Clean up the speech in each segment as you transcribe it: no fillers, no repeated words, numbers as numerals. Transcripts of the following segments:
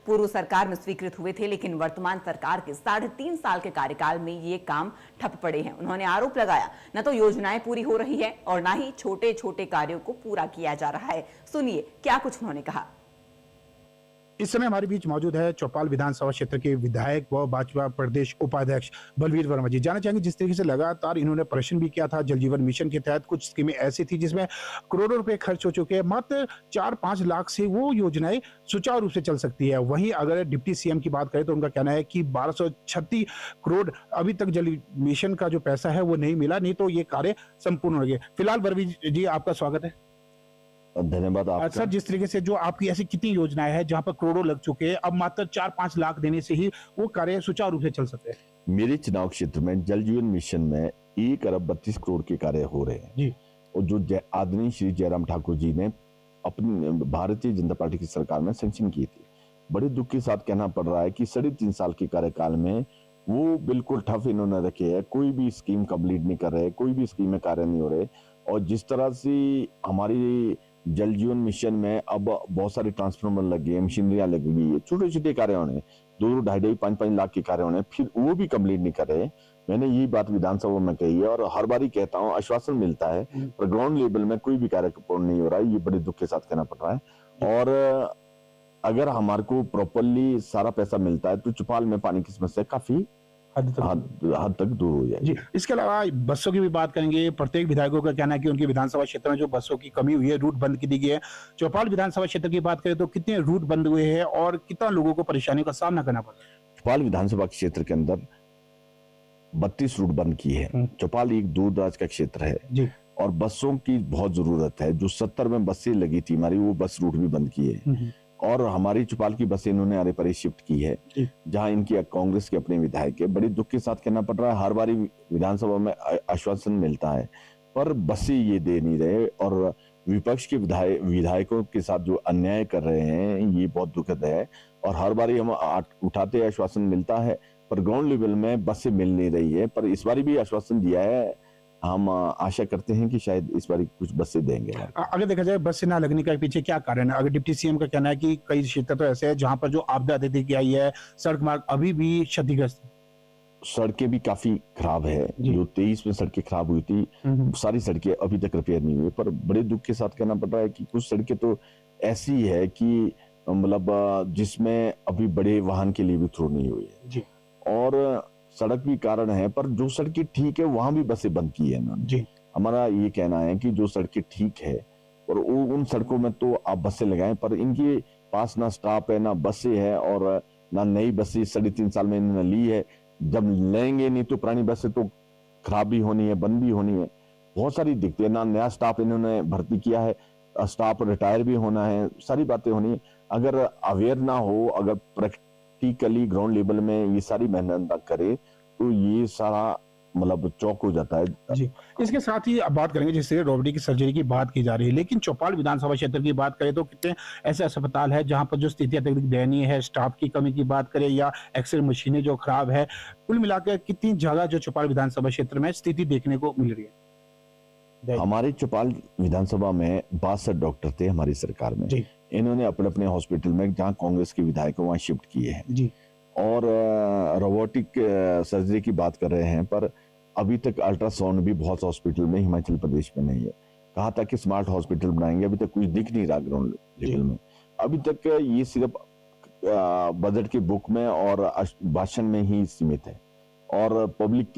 पूर्व सरकार में स्वीकृत हुए थे, लेकिन वर्तमान सरकार के 3.5 साल के कार्यकाल में ये काम ठप पड़े हैं। उन्होंने आरोप लगाया, न तो योजनाएं पूरी हो रही है और न ही छोटे छोटे कार्यों को पूरा किया जा रहा है। सुनिए क्या कुछ उन्होंने कहा। इस समय हमारे बीच मौजूद है चौपाल विधानसभा क्षेत्र के विधायक व भाजपा प्रदेश उपाध्यक्ष बलवीर वर्मा जी। जानना चाहेंगे, जिस तरीके से लगातार इन्होंने प्रश्न भी किया था, जल जीवन मिशन के तहत कुछ स्कीमें ऐसी थी जिसमें करोड़ों रुपए खर्च हो चुके हैं, मात्र 4-5 लाख से वो योजनाएं सुचारू रूप से चल सकती है। वहीं अगर डिप्टी सीएम की बात करें तो उनका कहना है कि 1236 करोड़ अभी तक जल मिशन का जो पैसा है वो नहीं मिला, नहीं तो ये कार्य संपूर्ण हो गए। फिलहाल बलवीर जी आपका स्वागत है। धन्यवाद आपका। सर, जिस तरीके से जो आपकी ऐसी कितनी योजनाएं हैं जहां पर करोड़ों लग चुके हैं, अब मात्र 4-5 लाख देने से ही वो कार्य सुचारू रूप से चल सकते हैं। मेरे चुनाव क्षेत्र में जल जीवन मिशन में 1 अरब 32 करोड़ के कार्य हो रहे हैं जी। और जो आदरणीय श्री जयराम ठाकुर जी ने अपनी भारतीय जनता पार्टी की सरकार में सैंक्शन की थी। बड़े दुख के साथ कहना पड़ रहा है कि 3.5 साल के कार्यकाल में वो बिल्कुल ठप इन्होंने रखे है। कोई भी स्कीम कंप्लीट नहीं कर रहे, कोई भी स्कीम में कार्य नहीं हो रहे। और जिस तरह से हमारी जल जीवन मिशन में अब बहुत सारे ट्रांसफार्मर लग गए, मशीनरियां लग गई है, छोटे छोटे कार्य होने 2, 2.5, 5 लाख के कार्य होने, फिर वो भी कंप्लीट नहीं कर रहे। मैंने यही बात विधानसभा में कही है और हर बार ही कहता हूँ, आश्वासन मिलता है पर ग्राउंड लेवल में कोई भी कार्य पूर्ण नहीं हो रहा है। ये बड़े दुख के साथ कहना पड़ रहा है। और अगर हमारे को प्रॉपरली सारा पैसा मिलता है तो चौपाल में पानी की समस्या काफी हद तक दूर हो जाए जी। इसके अलावा बसों की भी बात करेंगे। प्रत्येक विधायकों का कहना है कि उनकी विधानसभा क्षेत्र में जो बसों की कमी हुई है, रूट बंद की दी गई है। चौपाल विधानसभा क्षेत्र की बात करें तो कितने रूट बंद हुए हैं और कितना लोगों को परेशानियों का सामना करना पड़ा है? चौपाल विधानसभा क्षेत्र के अंदर 32 रूट बंद किए हैं। चौपाल एक दूर दराज का क्षेत्र है जी। और बसों की बहुत जरूरत है। जो 70 में बसें लगी थी हमारी, वो बस रूट भी बंद किए और हमारी चौपाल की बसें इन्होंने आरे परे शिफ्ट की है, जहां इनकी कांग्रेस के अपने विधायक है। बड़ी दुख के साथ कहना पड़ रहा है, हर बारी विधानसभा में आश्वासन मिलता है पर बसें ये दे नहीं रहे और विपक्ष के विधायकों के साथ जो अन्याय कर रहे हैं ये बहुत दुखद है। और हर बारी हम उठाते आश्वासन मिलता है पर ग्राउंड लेवल में बसें मिल नहीं रही है। पर इस बारी भी आश्वासन दिया है, हम आशा करते हैं कि शायद इस बार कुछ बसें देंगे। अगर देखा जाए बसें ना लगने का पीछे क्या कारण है? अगर डिप्टी सीएम का कहना है कि कई क्षेत्र तो ऐसे हैं जहां पर जो आपदा अत्यधिक आई है, सड़क मार्ग अभी भी क्षतिग्रस्त है। सड़कें भी काफी खराब है। जो 23 में सड़कें खराब हुई थी, सारी सड़कें अभी तक रिपेयर नहीं हुई। पर बड़े दुख के साथ कहना पड़ रहा है कि कुछ सड़कें तो ऐसी है कि मतलब जिसमें अभी बड़े वाहन के लिए भी थ्रू नहीं हुई है जी। और सड़क भी कारण है पर जो सड़कें ठीक है वहां भी बसें बंद की है इन्होंने जी। हमारा ये कहना है कि जो सड़कें ठीक है और उन सड़कों में तो आप बसें लगाएं, पर इनके पास ना स्टाफ है, ना बसें है और ना नई बसें 3.5 साल में इन्होंने ली है। जब लेंगे नहीं तो पुरानी बसें तो खराब भी होनी है, बंद भी होनी है। बहुत सारी दिक्कतें, ना नया स्टाफ इन्होंने भर्ती किया है, स्टाफ रिटायर भी होना है, सारी बातें होनी है। अगर अवेयर ना हो, अगर प्रैक्टिकली ग्राउंड लेवल में ये सारी मेहनत ना करे तो ये सारा मतलब चौक हो जाता है जी। इसके साथ ही अब बात करेंगे, जिससे रोबोटिक की सर्जरी की बात की जा रही है, लेकिन चौपाल विधानसभा क्षेत्र की बात करें तो कितने ऐसे अस्पताल है जहां पर जो स्थिति अत्यधिक दयनीय है। स्टाफ की कमी की बात करें या एक्सरे मशीनें जो खराब है, कुल मिलाकर कितनी जगह जो चौपाल विधानसभा क्षेत्र में स्थिति देखने को मिल रही है? हमारे चौपाल विधानसभा में 62 डॉक्टर थे हमारी सरकार में जी। इन्होंने अपने अपने हॉस्पिटल में जहाँ कांग्रेस के विधायक वहां शिफ्ट किए हैं जी। और रोबोटिक सर्जरी की बात कर रहे हैं पर अभी तक अल्ट्रासाउंड भी बहुत हॉस्पिटल में हिमाचल प्रदेश में नहीं है। कहा था कि स्मार्ट हॉस्पिटल बनाएंगे, अभी तक कुछ दिख नहीं रहा ग्राउंड लेवल में। अभी तक ये सिर्फ बजट के बुक में और भाषण में ही सीमित है और पब्लिक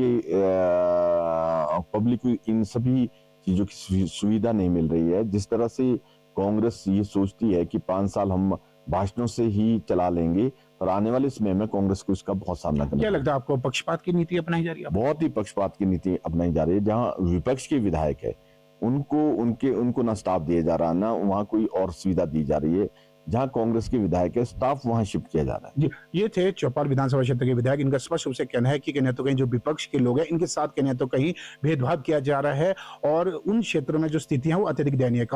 को इन सभी चीजों की सुविधा नहीं मिल रही है। जिस तरह से कांग्रेस ये सोचती है कि 5 साल हम भाषणों से ही चला लेंगे और आने वाले समय में कांग्रेस को इसका बहुत सामना करना। क्या लगता है आपको, पक्षपात की नीति अपनाई जा रही है? बहुत ही पक्षपात की नीति अपनाई जा रही है। जहां विपक्ष के विधायक है उनको ना स्टाफ दिया जा रहा, ना वहां कोई और सुविधा दी जा रही है। जहां कांग्रेस के विधायक है, स्टाफ वहां शिफ्ट किया जा रहा है जी। ये थे चौपाल विधानसभा क्षेत्र के विधायक। इनका स्पष्ट रूप से कहना है कि कहीं तो कहीं जो विपक्ष के लोग हैं इनके साथ कहीं तो कहीं भेदभाव किया जा रहा है और उन क्षेत्रों में जो स्थितियां वो अत्यधिक दयनीय है।